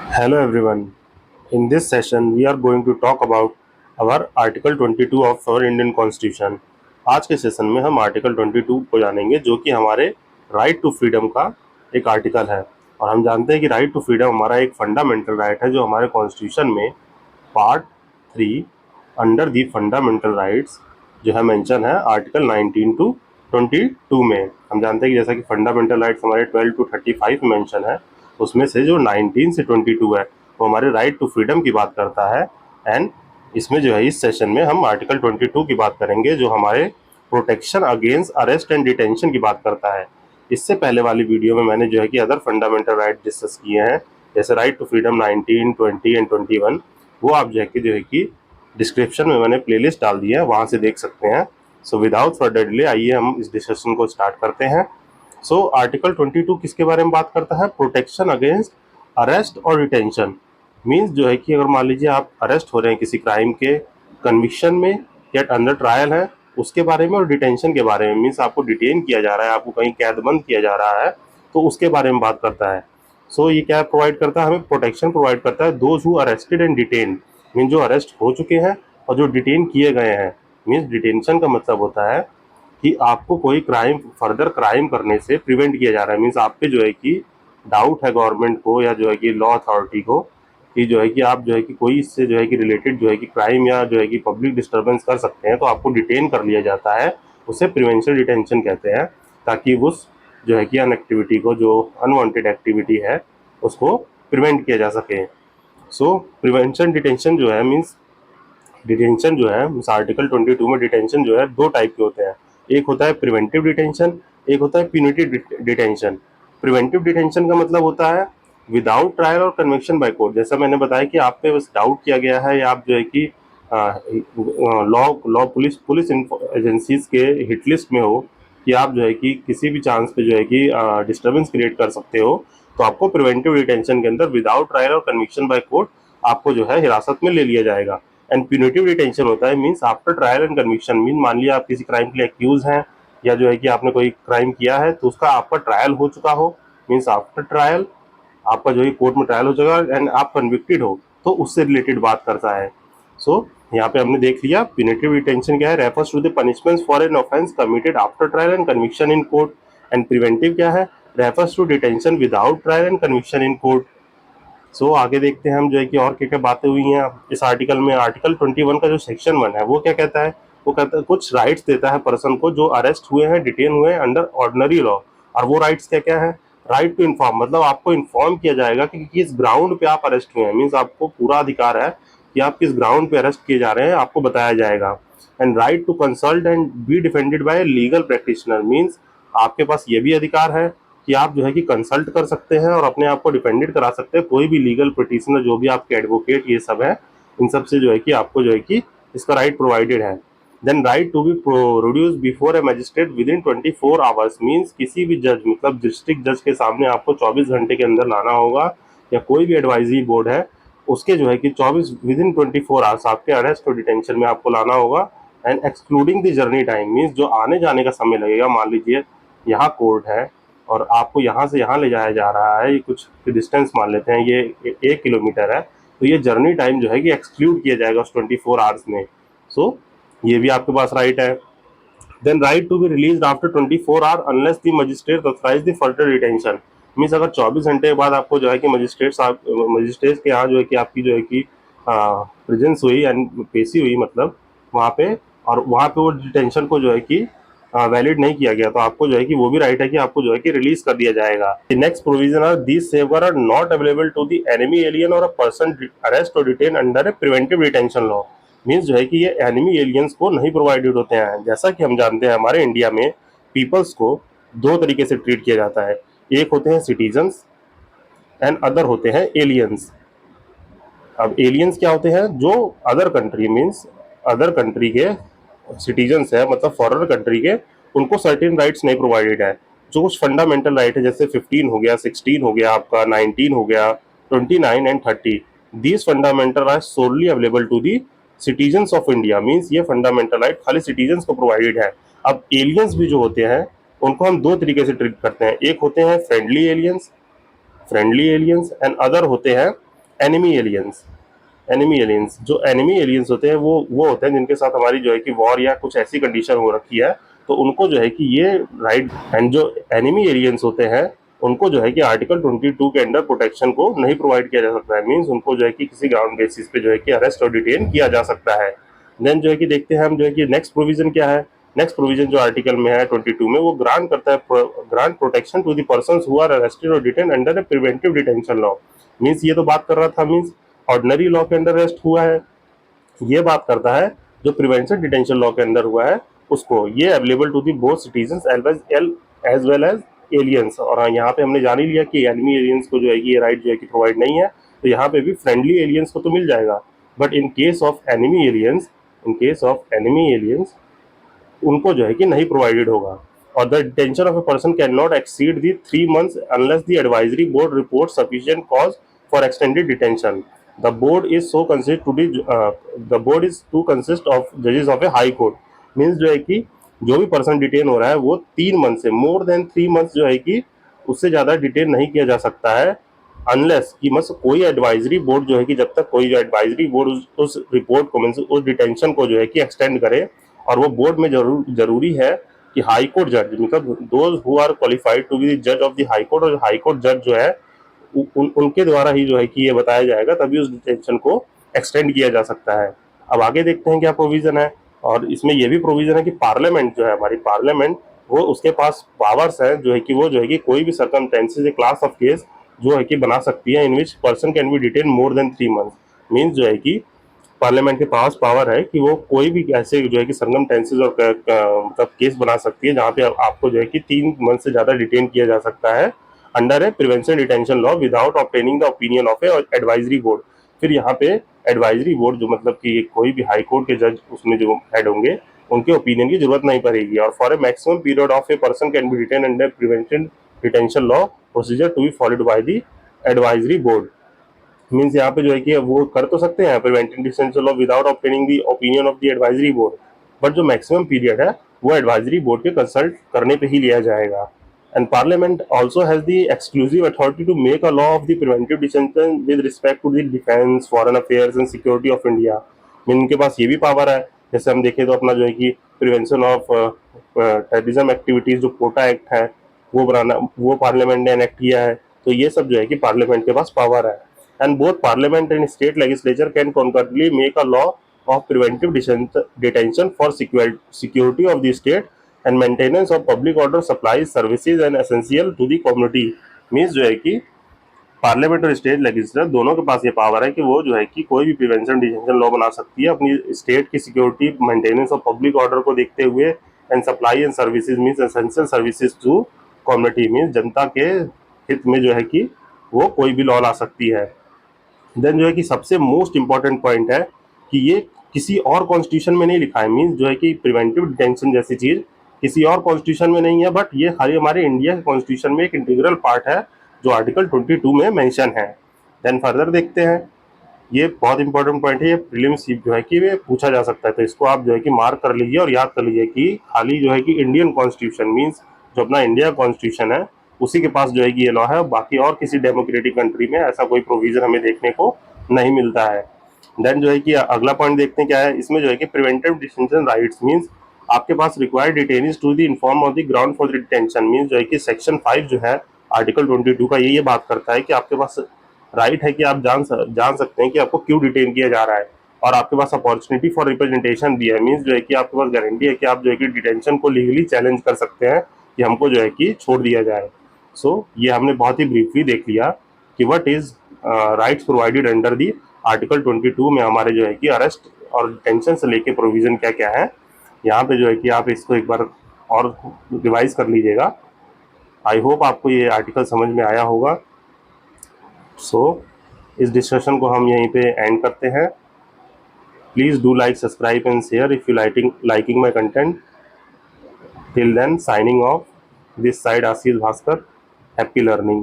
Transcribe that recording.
Hello everyone. In this session, we are going to talk about our Article 22 of our Indian Constitution. आज के session में हम article 22 को जानेंगे, जो कि हमारे राइट टू फ्रीडम का एक आर्टिकल है। और हम जानते हैं कि राइट टू फ्रीडम हमारा एक फंडामेंटल राइट है, जो हमारे कॉन्स्टिट्यूशन में part 3 under the fundamental rights जो है मेंशन है आर्टिकल 19 टू 22 में। हम जानते हैं कि जैसा कि फंडामेंटल राइट्स हमारे 12 टू 35 में मेंशन है, उसमें से जो 19 से 22 है वो हमारे राइट टू फ्रीडम की बात करता है। एंड इसमें जो है इस सेशन में हम आर्टिकल 22 की बात करेंगे, जो हमारे protection against arrest and detention की बात करता है। इससे पहले वाली वीडियो में मैंने जो है कि अदर फंडामेंटल राइट डिस्कस किए हैं, जैसे राइट टू फ्रीडम 19, 20 एंड 21। वो आप जो है कि डिस्क्रिप्शन में मैंने प्लेलिस्ट डाल दी है, वहाँ से देख सकते हैं। सो विदाउट फर्दर डिले आइए हम इस डिस्कशन को स्टार्ट करते हैं। सो आर्टिकल 22 किसके बारे में बात करता है? प्रोटेक्शन अगेंस्ट अरेस्ट और डिटेंशन। मीन्स जो है कि अगर मान लीजिए आप अरेस्ट हो रहे हैं किसी क्राइम के कन्विक्शन में या अंडर ट्रायल है, उसके बारे में, और डिटेंशन के बारे में, मीन्स आपको डिटेन किया जा रहा है, आपको कहीं कैदबंद किया जा रहा है, तो उसके बारे में बात करता है। सो ये क्या प्रोवाइड करता है? हमें प्रोटेक्शन प्रोवाइड करता है those who arrested and detain, mean जो अरेस्ट हो चुके हैं और जो डिटेन किए गए हैं। मीन्स डिटेंशन का मतलब होता है कि आपको कोई क्राइम, फर्दर क्राइम करने से प्रिवेंट किया जा रहा है। मीन्स आप पे जो है कि डाउट है गवर्नमेंट को या जो है कि लॉ अथॉरिटी को, कि जो है कि आप जो है कि कोई इससे जो है कि रिलेटेड जो है कि क्राइम या जो है कि पब्लिक डिस्टर्बेंस कर सकते हैं, तो आपको डिटेन कर लिया जाता है। उसे प्रिवेंशन डिटेंशन कहते हैं, ताकि उस जो है कि अन एक्टिविटी को, जो अनवांटेड एक्टिविटी है, उसको प्रिवेंट किया जा सके। सो प्रिवेंशन डिटेंशन जो है, मीन्स डिटेंशन जो है, मीन्स आर्टिकल 22 में डिटेंशन जो है दो टाइप के होते हैं। एक होता है प्रिवेंटिव डिटेंशन, एक होता है प्यूनिटिव डिटेंशन। प्रिवेंटिव डिटेंशन का मतलब होता है विदाउट ट्रायल और कन्विक्शन बाय कोर्ट। जैसा मैंने बताया कि आप पे बस डाउट किया गया है, या आप जो है कि law law police police agencies के हिट लिस्ट में हो, कि आप जो है कि किसी भी चांस पे जो है कि डिस्टर्बेंस क्रिएट कर सकते हो, तो आपको प्रिवेंटिव डिटेंशन के अंदर विदाउट ट्रायल और कन्विक्शन बाय कोर्ट आपको जो है हिरासत में ले लिया जाएगा। एंड प्यूनिटिव डिटेंशन होता है means after trial and conviction. Mean मान लिया आप किसी क्राइम के लिए एक्यूज हैं, या जो है कि आपने कोई क्राइम किया है, तो उसका आपका ट्रायल हो चुका हो, मीन्स आफ्टर ट्रायल आपका जो है कोर्ट में ट्रायल हो जाएगा एंड आप कन्विक्टेड हो, तो उससे रिलेटेड बात करता है। सो यहाँ पे हमने देख लिया प्यूनिटिव डिटेंशन क्या है, refers to the punishments for an offence committed after trial and conviction in court. And preventive क्या है, refers to detention without trial and conviction in court. So आगे देखते हैं हम जो है कि और क्या क्या बातें हुई हैं इस आर्टिकल में। आर्टिकल 21 का जो सेक्शन 1 है, वो क्या कहता है? वो कहता है कुछ राइट्स देता है पर्सन को जो अरेस्ट हुए हैं, डिटेन हुए हैं अंडर ऑर्डिनरी लॉ। और वो राइट्स क्या क्या है? राइट टू इन्फॉर्म, मतलब आपको इन्फॉर्म किया जाएगा कि किस ग्राउंड पे आप अरेस्ट हुए हैं। मीन्स आपको पूरा अधिकार है कि आप किस ग्राउंड पे अरेस्ट किए जा रहे हैं, आपको बताया जाएगा। And right to consult and be defended by legal practitioner. Means आपके पास ये भी अधिकार है कि आप जो है कि कंसल्ट कर सकते हैं और अपने आप को डिफेंडेड करा सकते हैं। कोई भी लीगल पिटिशनर, जो भी आपके एडवोकेट ये सब है, इन सब से जो है कि आपको जो है कि इसका राइट प्रोवाइडेड है। Then right to be produce before a magistrate within 24 hours. Means किसी भी जज, मतलब डिस्ट्रिक्ट जज के सामने आपको 24 घंटे के अंदर लाना होगा, या कोई भी एडवाइजरी बोर्ड है उसके जो है कि 24 विद इन 24 आवर्स आपके अरेस्ट और डिटेंशन में आपको लाना होगा। And excluding the journey time, means जो आने जाने का समय लगेगा, मान लीजिए यहाँ कोर्ट है और आपको यहाँ से यहाँ ले जाया जा रहा है, ये कुछ डिस्टेंस मान लेते हैं, ये 1 किलोमीटर है, तो ये जर्नी टाइम जो है कि एक्सक्लूड किया जाएगा उस 24 आवर्स में। सो ये भी आपके पास राइट है। Then right to be release after 24 hour unless the magistrate authorise the further detention. Means अगर 24 घंटे के बाद आपको जो है कि मजिस्ट्रेट के यहाँ जो है कि आपकी जो है कि प्रेजेंस हुई एंड पेशी हुई, मतलब वहाँ पे, और वहाँ पे वो डिटेंशन को जो है कि वैलिड नहीं किया गया, तो आपको जो है कि वो भी राइट है कि आपको जो है कि रिलीज कर दिया जाएगा। Next provision are these safeguard are not available to the enemy alien और अ पर्सन अरेस्ट और detain under a preventive detention law. Means जो है कि ये एनिमी एलियंस को नहीं प्रोवाइडेड होते हैं। जैसा कि हम जानते हैं हमारे इंडिया में पीपल्स को दो तरीके से ट्रीट किया जाता है, एक होते हैं सिटीजन्स एंड अदर होते हैं एलियंस। अब एलियंस क्या होते हैं? जो other country, means other country के सिटीजन्स है, मतलब फॉरेन कंट्री के, उनको सर्टेन राइट्स नहीं प्रोवाइडेड है। जो कुछ फंडामेंटल राइट है, जैसे 15 हो गया, 16 हो गया, आपका 19 हो गया, 29 and 30, these fundamental right solely available to the citizens of India. Means ये फंडामेंटल राइट खाली सिटीजन्स को प्रोवाइडेड है। अब एलियंस भी जो होते हैं उनको हम दो तरीके से ट्रीट करते हैं, एक होते हैं फ्रेंडली एलियंस एंड अदर होते हैं एनिमी एलियंस। एनिमी एलियंस, जो एनिमी एलियंस होते हैं वो होते हैं जिनके साथ हमारी जो है कि वॉर या कुछ ऐसी कंडीशन हो रखी है, तो उनको जो है कि ये राइट। एंड जो एनिमी एलियंस होते हैं उनको जो है कि आर्टिकल 22 के अंडर प्रोटेक्शन को नहीं प्रोवाइड किया जा सकता है। मीन्स उनको जो है कि किसी ग्राउंड बेसिस पे जो है कि अरेस्ट और डिटेन किया जा सकता है। देन जो है कि देखते हैं हम जो है कि नेक्स्ट प्रोविजन क्या है। नेक्स्ट प्रोविजन जो आर्टिकल में है 22 में, वो ग्रांट करता है grant protection to the persons who are arrested और detain under a preventive detention law. Means ये तो बात कर रहा था, मीन्स ऑर्डिनरी लॉ के अंडर अरेस्ट हुआ है, ये बात करता है जो प्रिवेंशन डिटेंशन लॉ के अंदर हुआ है उसको। ये available to the both citizens as well as aliens. और यहाँ पे हमने जान ही लिया कि एनिमी एलियंस को जो है कि ये राइट जो है कि प्रोवाइड नहीं है, तो यहाँ पे भी फ्रेंडली एलियंस को तो मिल जाएगा। But in case of enemy aliens, उनको जो है कि नहीं प्रोवाइडेड होगा। और the detention of a person can not exceed the 3 months unless the advisory board report sufficient cause for extended detention. The board is to consist of जजेस of a high court. Means जो है कि जो भी person detain हो रहा है वो 3 मंथ से मोर देन 3 months जो है कि उससे ज़्यादा डिटेन नहीं किया जा सकता है, अनलेस कि मतलब कोई एडवाइजरी बोर्ड जो है कि जब तक कोई एडवाइजरी बोर्ड उस रिपोर्ट को मीन्स उस डिटेंशन को जो है कि एक्सटेंड करे। और वो बोर्ड में जरूरी है कि हाई कोर्ट जज, मतलब those who are qualified to be जज ऑफ द हाई कोर्ट, और हाई कोर्ट जज जो है उनके द्वारा ही जो है कि ये बताया जाएगा, तभी उस डिटेंशन को एक्सटेंड किया जा सकता है। अब आगे देखते हैं क्या प्रोविजन है। और इसमें यह भी प्रोविजन है कि पार्लियामेंट जो है, हमारी पार्लियामेंट, वो उसके पास पावर्स है जो है कि वो जो है कि कोई भी circumstances a class of case जो है कि बना सकती है in which person can be detain more than 3 months। Means जो है कि पार्लियामेंट के पास पावर है कि वो कोई भी ऐसे जो है कि सरकमस्टेंसेस और मतलब केस बना सकती है जहाँ पे आपको जो है कि 3 month से ज़्यादा डिटेन किया जा सकता है under A prevention detention law without obtaining the opinion of A advisory board. फिर यहाँ पे एडवाइजरी बोर्ड जो मतलब कि कोई भी हाई कोर्ट के जज उसमें जो हेड होंगे उनके ओपिनियन की जरूरत नहीं पड़ेगी। और for a maximum period of a person can be detain under prevention detention law procedure to be followed by the advisory board. Means यहाँ पे जो है कि वो कर तो सकते हैं preventive detention law without obtaining the opinion of the advisory board, but जो मैक्सिमम पीरियड है वो एडवाइजरी बोर्ड के कंसल्ट करने पे ही लिया जाएगा। And parliament also has the exclusive authority to make a law of the preventive detention with respect to the defence, foreign affairs and security of India. Mean उनके पास ये भी पावर है, जैसे हम देखें तो अपना जो है कि प्रिवेंशन ऑफ टेररिज्म एक्टिविटीज जो कोटा एक्ट है वो बनाना, वो पार्लियामेंट ने एनेक्ट किया है। तो ये सब जो है कि पार्लियामेंट के पास पावर है। And both parliament and state legislature can concurrently make a law of preventive detention for security of the state and maintenance of public order, supplies services and essential to the community। Means जो है कि parliament और state legislature दोनों के पास ये power है कि वो जो है कि कोई भी प्रिवेंशन डिटेंशन लॉ बना सकती है अपनी स्टेट की security, maintenance of public order को देखते हुए, and supply and services means essential services to community, means जनता के हित में जो है कि वो कोई भी लॉ ला सकती है। देन जो है कि सबसे मोस्ट इंपॉर्टेंट पॉइंट है कि ये किसी और कॉन्स्टिट्यूशन में नहीं लिखा है। मीन्स जो है कि प्रिवेंटिव डिटेंशन जैसी चीज किसी और कॉन्स्टिट्यूशन में नहीं है, बट ये खाली हमारे इंडिया के कॉन्स्टिट्यूशन में एक इंटीग्रल पार्ट है जो आर्टिकल 22 में मेंशन है। देन फर्दर देखते हैं, ये बहुत इंपॉर्टेंट पॉइंट है, ये प्रीलिम्स जो है कि ये पूछा जा सकता है, तो इसको आप जो है कि मार्क कर लीजिए और याद कर लीजिए कि खाली जो है कि इंडियन कॉन्स्टिट्यूशन मीन्स जो अपना इंडिया कॉन्स्टिट्यूशन है उसी के पास जो है कि ये लॉ है। बाकी और किसी डेमोक्रेटिक कंट्री में ऐसा कोई प्रोविजन हमें देखने को नहीं मिलता है। देन जो है कि अगला पॉइंट देखते हैं क्या है इसमें, जो है कि प्रिवेंटिव डिटेंशन राइट्स मीन्स आपके पास required detainees to the inform of the ground for the detention. Means जो है कि सेक्शन 5 जो है आर्टिकल 22 का ये बात करता है कि आपके पास राइट है कि आप जान सकते हैं कि आपको क्यों डिटेन किया जा रहा है, और आपके पास अपॉर्चुनिटी फॉर रिप्रेजेंटेशन भी है। मीन्स जो है कि आपके पास गारंटी है कि आप जो है कि डिटेंशन को लीगली चैलेंज कर सकते हैं कि हमको जो है कि छोड़ दिया जाए। सो ये हमने बहुत ही ब्रीफली देख लिया कि what is rights provided under the article 22 में हमारे जो है कि अरेस्ट और डिटेंशन से लेके प्रोविजन क्या क्या है। यहाँ पे जो है कि आप इसको एक बार और रिवाइज कर लीजिएगा। आई होप आपको ये आर्टिकल समझ में आया होगा। सो इस डिस्कशन को हम यहीं पे एंड करते हैं। Please do like, subscribe and share if you liking my content. Till then, signing off. This side Ashish Bhaskar. Happy learning.